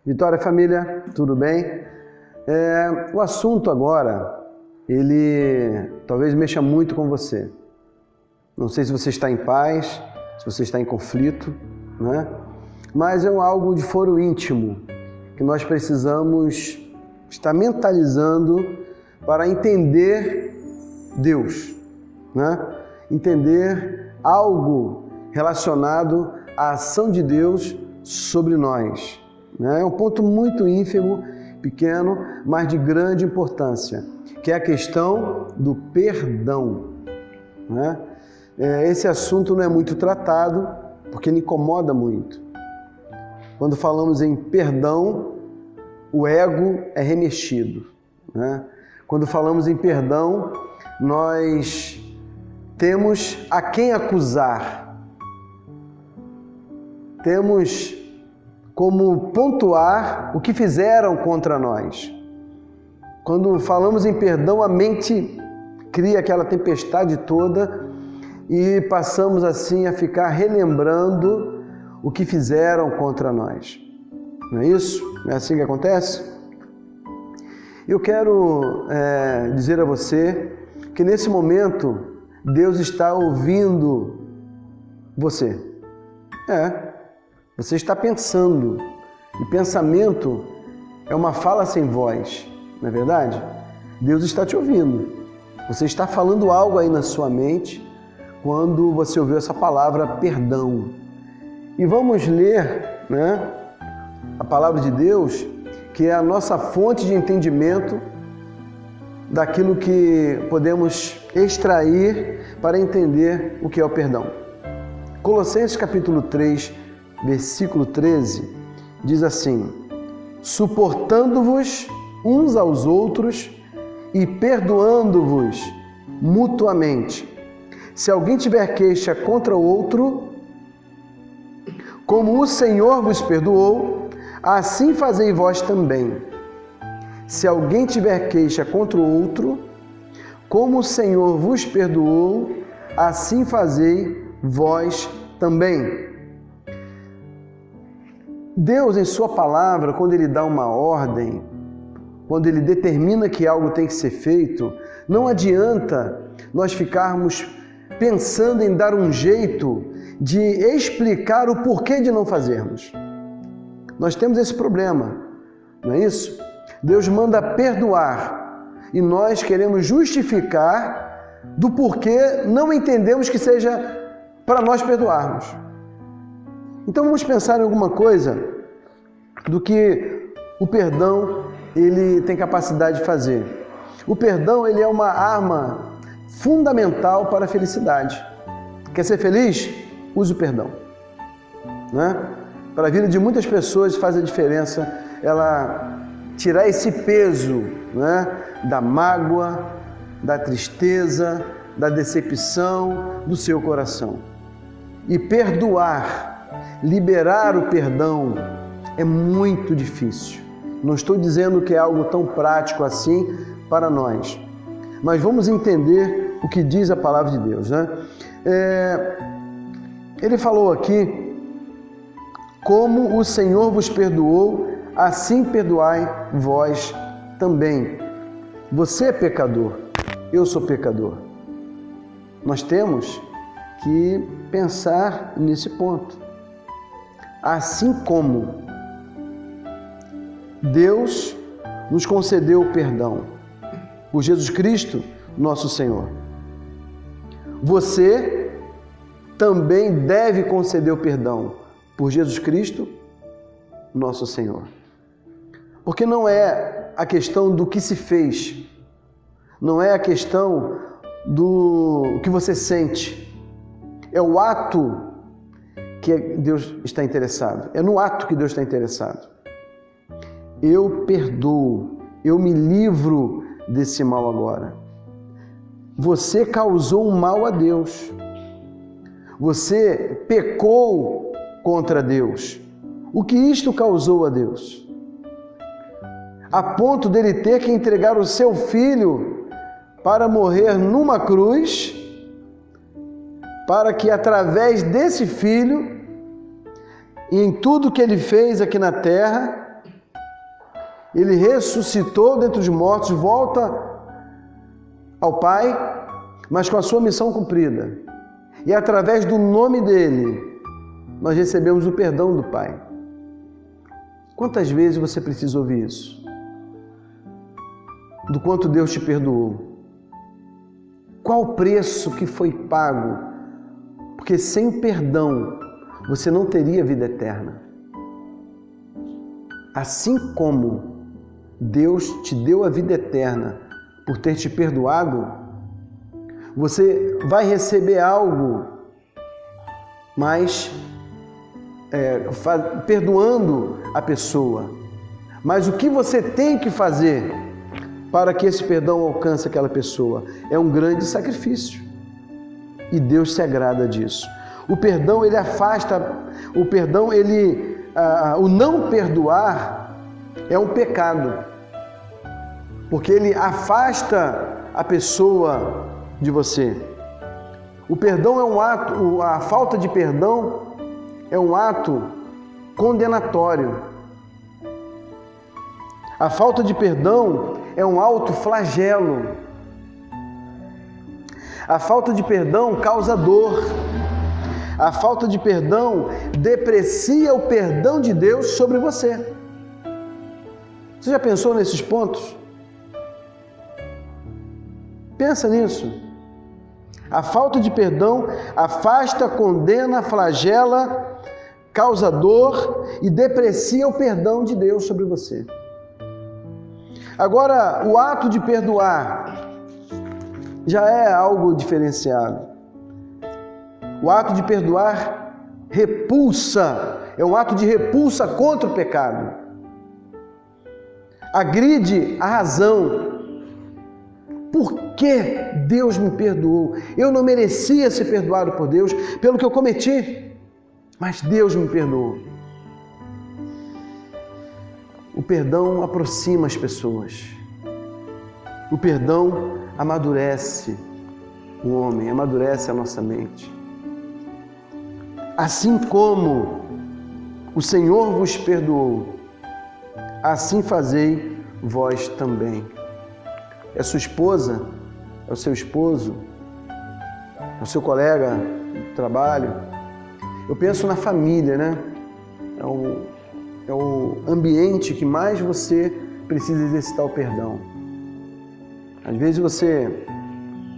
Vitória, família, tudo bem? O assunto agora, ele talvez mexa muito com você. Não sei se você está em paz, se você está em conflito, né? Mas é algo de foro íntimo que nós precisamos estar mentalizando para entender Deus, né? Entender algo relacionado à ação de Deus sobre nós. É um ponto muito ínfimo, pequeno, mas de grande importância, que é a questão do perdão. Né? Esse assunto não é muito tratado, porque ele incomoda muito. Quando falamos em perdão, o ego é remexido. Né? Quando falamos em perdão, nós temos a quem acusar. Temos como pontuar o que fizeram contra nós. Quando falamos em perdão, a mente cria aquela tempestade toda e passamos assim a ficar relembrando o que fizeram contra nós. Não é isso? Não é assim que acontece? Eu quero dizer a você que nesse momento Deus está ouvindo você. Você está pensando, e pensamento é uma fala sem voz, não é verdade? Deus está te ouvindo. Você está falando algo aí na sua mente quando você ouviu essa palavra perdão. E vamos ler, né, a palavra de Deus, que é a nossa fonte de entendimento daquilo que podemos extrair para entender o que é o perdão. Colossenses capítulo 3, versículo 13, diz assim: suportando-vos uns aos outros e perdoando-vos mutuamente. Se alguém tiver queixa contra o outro, como o Senhor vos perdoou, assim fazei vós também. Se alguém tiver queixa contra o outro, como o Senhor vos perdoou, assim fazei vós também. Deus, em sua palavra, quando Ele dá uma ordem, quando Ele determina que algo tem que ser feito, não adianta nós ficarmos pensando em dar um jeito de explicar o porquê de não fazermos. Nós temos esse problema, não é isso? Deus manda perdoar e nós queremos justificar do porquê não entendemos que seja para nós perdoarmos. Então vamos pensar em alguma coisa do que o perdão ele tem capacidade de fazer. O perdão ele é uma arma fundamental para a felicidade. Quer ser feliz? Use o perdão. Né? Para a vida de muitas pessoas faz a diferença ela tirar esse peso, né, da mágoa, da tristeza, da decepção do seu coração. E perdoar, liberar o perdão é muito difícil. Não estou dizendo que é algo tão prático assim para nós, mas vamos entender o que diz a palavra de Deus, né? Ele falou aqui: como o Senhor vos perdoou, assim perdoai vós também. Você é pecador, eu sou pecador. Nós temos que pensar nesse ponto. Assim como Deus nos concedeu o perdão por Jesus Cristo, nosso Senhor, você também deve conceder o perdão por Jesus Cristo, nosso Senhor. Porque não é a questão do que se fez, não é a questão do que você sente, é o ato que Deus está interessado, é no ato que Deus está interessado. Eu perdoo, eu me livro desse mal agora. Você causou um mal a Deus, você pecou contra Deus. O que isto causou a Deus? A ponto dele ter que entregar o seu filho para morrer numa cruz, para que através desse filho, e em tudo que ele fez aqui na terra, Ele ressuscitou dentre os mortos, volta ao Pai, mas com a sua missão cumprida. E através do nome dele, nós recebemos o perdão do Pai. Quantas vezes você precisa ouvir isso? Do quanto Deus te perdoou. Qual o preço que foi pago? Porque sem perdão, você não teria vida eterna. Assim como Deus te deu a vida eterna por ter te perdoado, você vai receber algo, mas perdoando a pessoa. Mas o que você tem que fazer para que esse perdão alcance aquela pessoa? É um grande sacrifício. E Deus se agrada disso. O perdão, ele afasta, o não perdoar é um pecado. Porque ele afasta a pessoa de você. O perdão é um ato, a falta de perdão é um ato condenatório. A falta de perdão é um autoflagelo. A falta de perdão causa dor. A falta de perdão deprecia o perdão de Deus sobre você. Você já pensou nesses pontos? Pensa nisso. A falta de perdão afasta, condena, flagela, causa dor e deprecia o perdão de Deus sobre você. Agora, o ato de perdoar já é algo diferenciado. O ato de perdoar repulsa, é um ato de repulsa contra o pecado. Agride a razão. Por que Deus me perdoou? Eu não merecia ser perdoado por Deus pelo que eu cometi, mas Deus me perdoou. O perdão aproxima as pessoas. O perdão amadurece o homem, amadurece a nossa mente. Assim como o Senhor vos perdoou, assim fazei vós também. É sua esposa, é o seu esposo, é o seu colega de trabalho. Eu penso na família, né? É o ambiente que mais você precisa exercitar o perdão. Às vezes você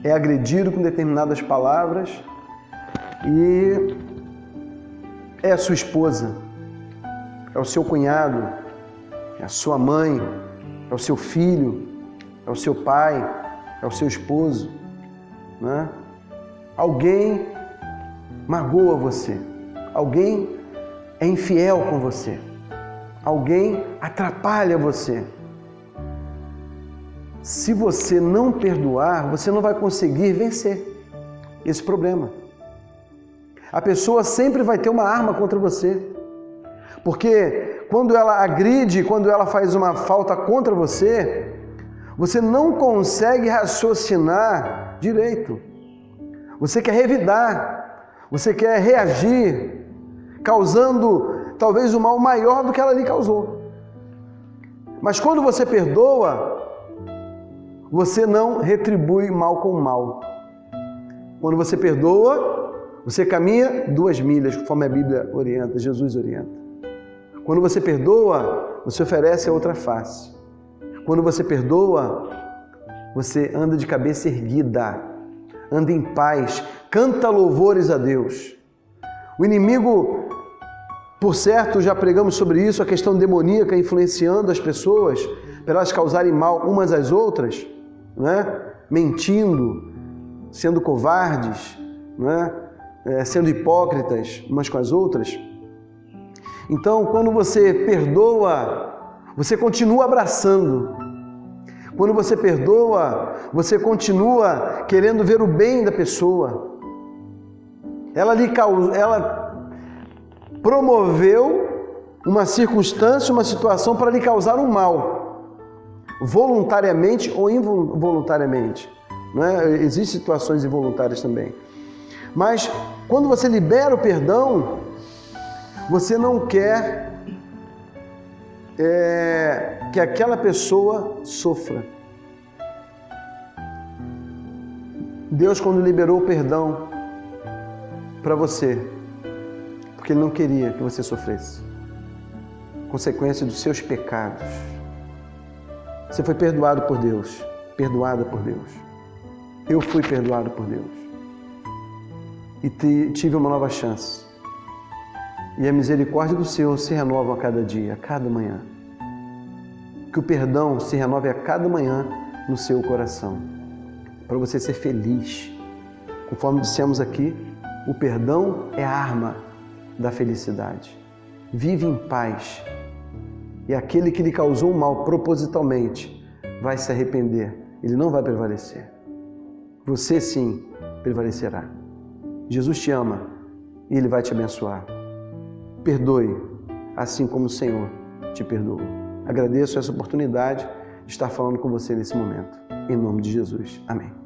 é agredido com determinadas palavras e é a sua esposa, é o seu cunhado, é a sua mãe, é o seu filho, é o seu pai, é o seu esposo, né? Alguém magoa você, alguém é infiel com você, alguém atrapalha você. Se você não perdoar, você não vai conseguir vencer esse problema. A pessoa sempre vai ter uma arma contra você, porque quando ela agride, quando ela faz uma falta contra você, você não consegue raciocinar direito. Você quer revidar, você quer reagir, causando talvez um mal maior do que ela lhe causou. Mas quando você perdoa, você não retribui mal com mal. Quando você perdoa, você caminha 2 milhas, conforme a Bíblia orienta, Jesus orienta. Quando você perdoa, você oferece a outra face. Quando você perdoa, você anda de cabeça erguida, anda em paz, canta louvores a Deus. O inimigo, por certo, já pregamos sobre isso, a questão demoníaca influenciando as pessoas para elas causarem mal umas às outras, né? Mentindo, sendo covardes, né? Sendo hipócritas umas com as outras. Então, quando você perdoa, você continua abraçando. Quando você perdoa, você continua querendo ver o bem da pessoa. Ela promoveu uma circunstância, uma situação para lhe causar um mal, voluntariamente ou involuntariamente. Não é? Existem situações involuntárias também. Mas quando você libera o perdão, você não quer que aquela pessoa sofra. Deus, quando liberou o perdão para você, porque Ele não queria que você sofresse, consequência dos seus pecados. Você foi perdoado por Deus, perdoada por Deus. Eu fui perdoado por Deus. E tive uma nova chance. E a misericórdia do Senhor se renova a cada dia, a cada manhã. Que o perdão se renove a cada manhã no seu coração, para você ser feliz. Conforme dissemos aqui, o perdão é a arma da felicidade. Vive em paz. E aquele que lhe causou o mal propositalmente vai se arrepender. Ele não vai prevalecer. Você sim prevalecerá. Jesus te ama e Ele vai te abençoar. Perdoe, assim como o Senhor te perdoou. Agradeço essa oportunidade de estar falando com você nesse momento. Em nome de Jesus. Amém.